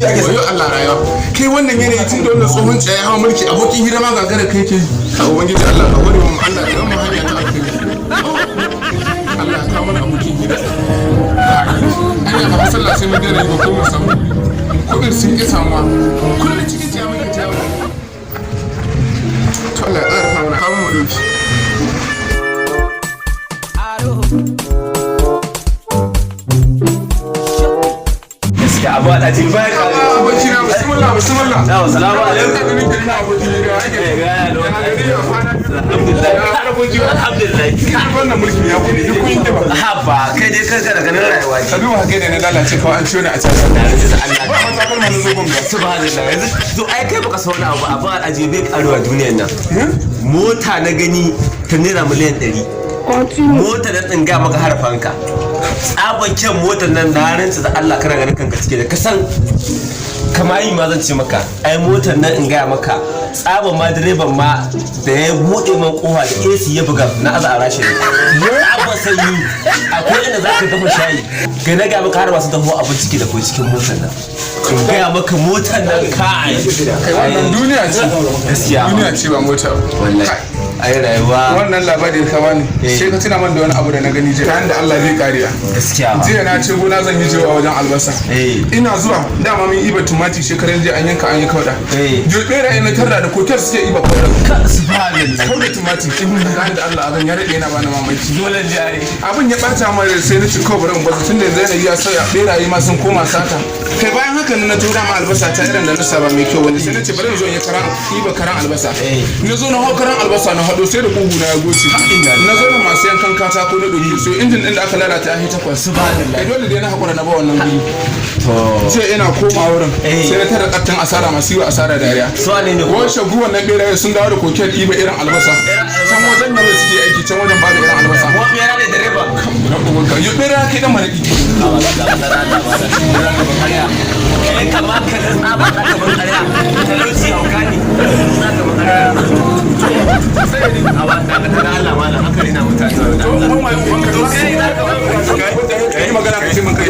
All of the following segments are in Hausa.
Wayo Allah rayuwa kai wannan yanayi tun da wannan tsohon tsaye hawa mulki abokin hira ma gagara kai ke a ubangiji Allah ka hore mu Allah ka mu hanya ta alkhairi Allah ka mana abokin hira anya ba sallah sai mun dare ba ko mu samu kudin sun ki samuwa kullun cikin jami'a ke jawo to Allah ya tsara mana kawo mu dauki abu ala jin bai ka abokina bismillah assalamu alaikum alhamdulillah wannan mulkin ya kudi duk kun yi ba haba kai dai kanka daga nan rayuwa ka duba hake da na lalace kawai an ciyo ni a can da Allah ba ta kalma na zo gombe subhanallah yanzu to ai kai baka sauna abu alaji bai karuwa duniyar nan mota na gani ta naira miliyan 100 mota da tsinga maka harfanka tsaban kyan motar nan na rantsa da Allah kana ganin kanka cike da kasan kama yi ma zan ce maka ai motar nan in gaya maka tsaban ma direban ma da ya bude man kofa da AC ya buga na aza a rashin tsaban sanyi akwai inda za ka dafa shayi ga na gaya maka har masu dafa abin ciki da ko cikin motar nan in gaya maka motar nan kai wannan duniya ce gaskiya duniya ce ba mota wallahi ai rayuwa wannan labarin ka bani sai ka tuna man da wani abu da na gani jiya da Allah bai kariya gaskiya ba jiya na ce gona zan yi jiwa wajen albasa ina zuwa dama mun iba tumati shekaran jiya an yanka an yi kauda bera ina tarda da kotar suke iba kauda subhanallah kauda tumati da Allah abin ya rade yana bani mamaki dole jari abin ya bata mai sai na ci kawai in bazu tunda yanzu yanayi ya sauya beraye ma sun koma sata kai bayan haka na tura ma albasa ta irin da na saba mai kyau wani sai na ce bari in zo in yi karan albasa na zo na hau karan albasa na hado sai da kugu na ya goce na zo na masu yankan katako na doki so injin din da aka lalata ya takwas subhanallah dole dai na hakura na ba wannan guri to ina koma wurin sai na tara kattin asara masu yi asara dariya so ne ne ko shagu wannan beraye sun dawo da koken iba irin albasa can wajen da suke aiki can wajen ba da irin albasa ko bera ne direba na kuma ka yi bera kai dan maraki kama ka da tsaba za ka bar ƙarya talauci hauka ne za ka bar ƙarya a wata ka tana Allah ma na hankali na mutane magana ka ce mun kai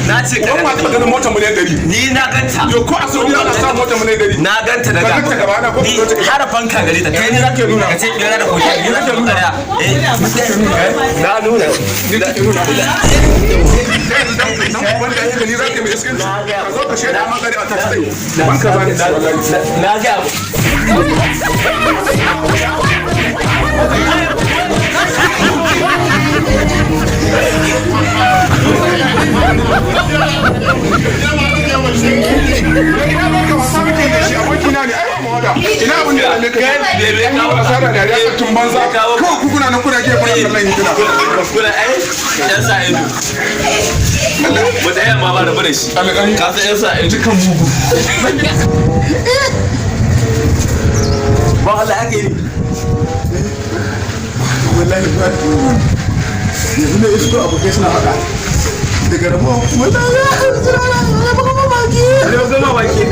na ce ka ma magana motar miliyan 100 ni na ganta yo ko a Saudi ana sa motar miliyan 100 na ganta daga ni harafan ka gari ta kai ni zaka nuna ka ce kira da koki ni zaka nuna na nuna ni zaka nuna dan wanda yake ni zaka mai iskin ka zo ka sheda ma gari a tafsir banka ba ni na ga ina abin da lalle ka yi asara da ya tun banza kawai kukuna na kuna ke fara kallon hidina kuna ai yan sa ido mu da yamma ba da bare shi ka san yan sa ido dukan mugu ba Allah ake yi wallahi ba yanzu ne isko abokai suna faɗa daga rabuwa wallahi ya baka mamaki